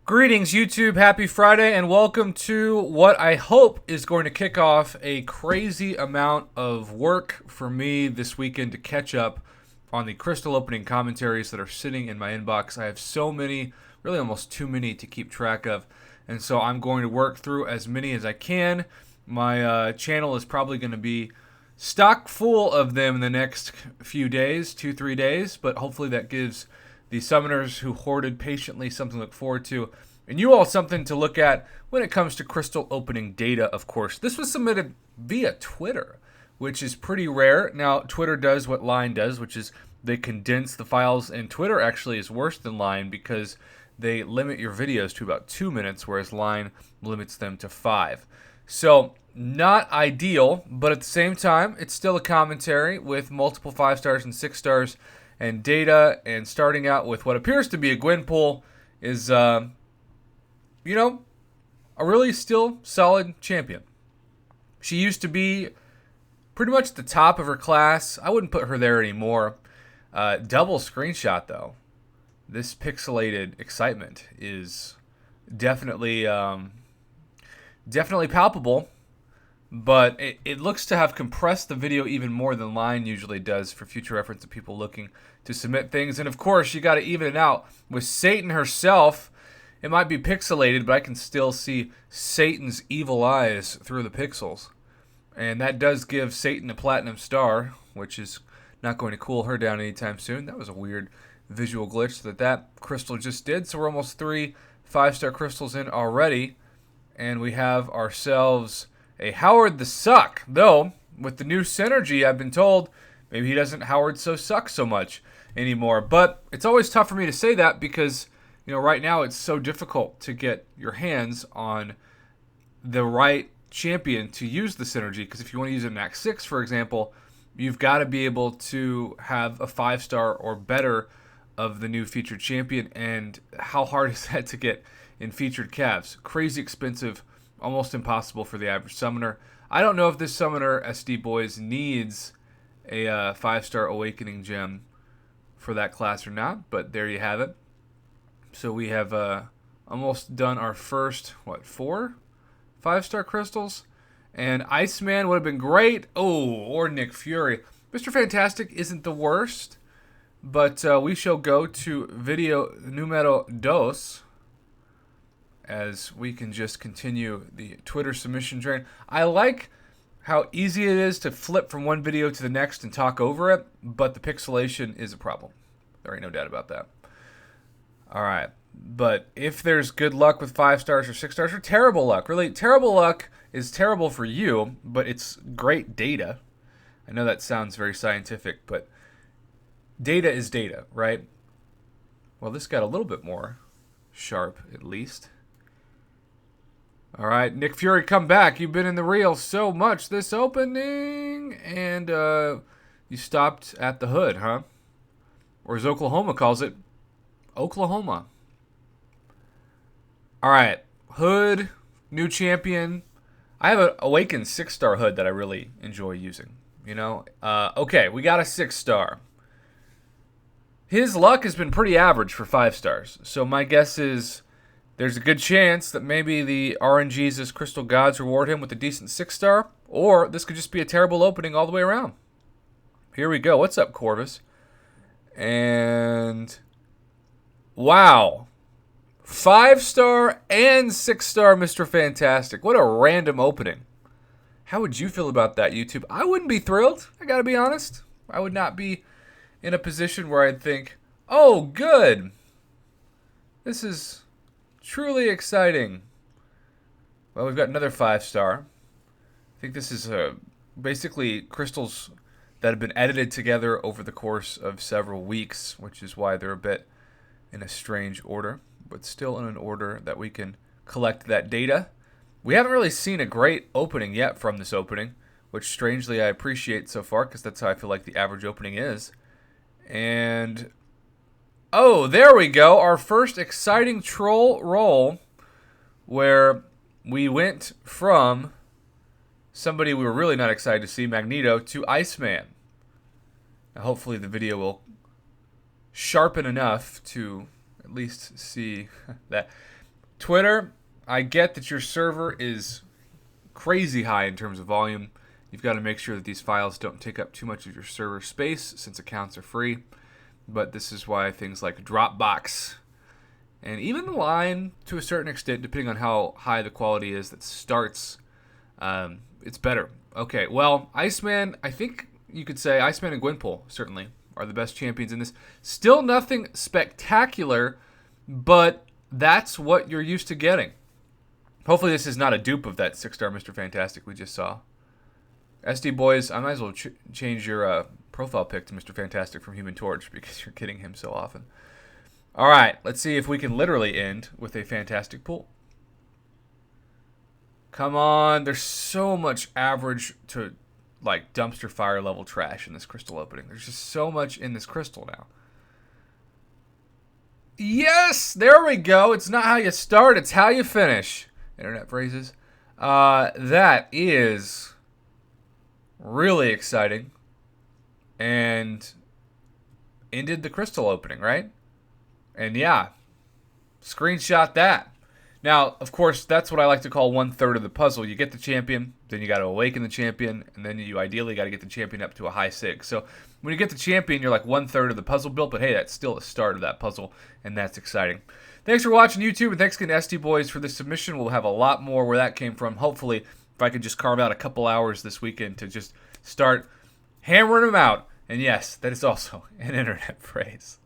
Greetings, YouTube. Happy Friday, and welcome to what I hope is going to kick off a crazy amount of work for me this weekend to catch up on the crystal opening commentaries that are sitting in my inbox. I have so many, really almost too many to keep track of, and so I'm going to work through as many as I can. My channel is probably going to be stock full of them in the next few days, 2-3 days, but hopefully that gives the summoners who hoarded patiently something to look forward to, and you all something to look at when it comes to crystal opening data, of course. This was submitted via Twitter, which is pretty rare. Now, Twitter does what Line does, which is they condense the files, and Twitter actually is worse than Line because they limit your videos to about 2 minutes, whereas Line limits them to 5. So, not ideal, but at the same time, it's still a commentary with multiple 5 stars and 6 stars and data, and starting out with what appears to be a Gwenpool is, a really still solid champion. She used to be pretty much the top of her class. I wouldn't put her there anymore. Double screenshot, though. This pixelated excitement is definitely palpable. But it looks to have compressed the video even more than Line usually does for future reference of people looking to submit things. And of course, you got to even it out with Satan herself. It might be pixelated, but I can still see Satan's evil eyes through the pixels. And that does give Satan a platinum star, which is not going to cool her down anytime soon. That was a weird visual glitch that crystal just did. So we're almost 3 5-star crystals in already. And we have ourselves a Howard the Suck, though with the new synergy, I've been told maybe he doesn't Howard so suck so much anymore. But it's always tough for me to say that because, right now it's so difficult to get your hands on the right champion to use the synergy. Because if you want to use it in Act 6, for example, you've got to be able to have a 5-star or better of the new featured champion. And how hard is that to get in featured calves? Crazy expensive. Almost impossible for the average summoner. I don't know if this summoner, SD Boys, needs a 5-star Awakening gem for that class or not, but there you have it. So we have almost done our first, 4 5-star crystals? And Iceman would have been great. Oh, or Nick Fury. Mr. Fantastic isn't the worst, but we shall go to video numero dos, as we can just continue the Twitter submission train. I like how easy it is to flip from one video to the next and talk over it, but the pixelation is a problem. There ain't no doubt about that. All right, but if there's good luck with 5 stars or 6 stars, or terrible luck, really, terrible luck is terrible for you, but it's great data. I know that sounds very scientific, but data is data, right? Well, this got a little bit more sharp, at least. All right, Nick Fury, come back. You've been in the reel so much this opening, and you stopped at the hood, huh? Or as Oklahoma calls it, Oklahoma. All right, hood, new champion. I have an Awakened 6-star hood that I really enjoy using, Okay, we got a 6-star. His luck has been pretty average for 5 stars, so my guess is there's a good chance that maybe the RNG's Crystal Gods reward him with a decent 6-star, or this could just be a terrible opening all the way around. Here we go. What's up, Corvus? And wow. 5-star and 6-star Mr. Fantastic. What a random opening. How would you feel about that, YouTube? I wouldn't be thrilled, I gotta be honest. I would not be in a position where I'd think, oh, good. This is truly exciting. Well, we've got another 5-star. I think this is basically crystals that have been edited together over the course of several weeks, which is why they're a bit in a strange order, but still in an order that we can collect that data. We haven't really seen a great opening yet from this opening, which strangely I appreciate so far because that's how I feel like the average opening is. And oh, there we go. Our first exciting troll roll where we went from somebody we were really not excited to see, Magneto, to Iceman. Now, hopefully the video will sharpen enough to at least see that. Twitter, I get that your server is crazy high in terms of volume. You've got to make sure that these files don't take up too much of your server space since accounts are free. But this is why things like Dropbox and even the Line, to a certain extent, depending on how high the quality is that starts, it's better. Okay, well, Iceman, I think you could say Iceman and Gwenpool certainly are the best champions in this. Still nothing spectacular, but that's what you're used to getting. Hopefully this is not a dupe of that 6-star Mr. Fantastic we just saw. SD boys, I might as well change your profile pic to Mr. Fantastic from Human Torch because you're getting him so often. All right, let's see if we can literally end with a fantastic pool. Come on, there's so much average to like dumpster fire level trash in this crystal opening. There's just so much in this crystal now. Yes, there we go. It's not how you start, it's how you finish. Internet phrases. That is really exciting. And ended the crystal opening, right? And yeah, screenshot that. Now, of course, that's what I like to call 1/3 of the puzzle. You get the champion, then you got to awaken the champion, and then you ideally got to get the champion up to a high 6. So when you get the champion, you're like 1/3 of the puzzle built, but hey, that's still the start of that puzzle, and that's exciting. Thanks for watching YouTube, and thanks again to SD Boys for this submission. We'll have a lot more where that came from. Hopefully, if I could just carve out a couple hours this weekend to just start hammering them out. And yes, that is also an internet phrase.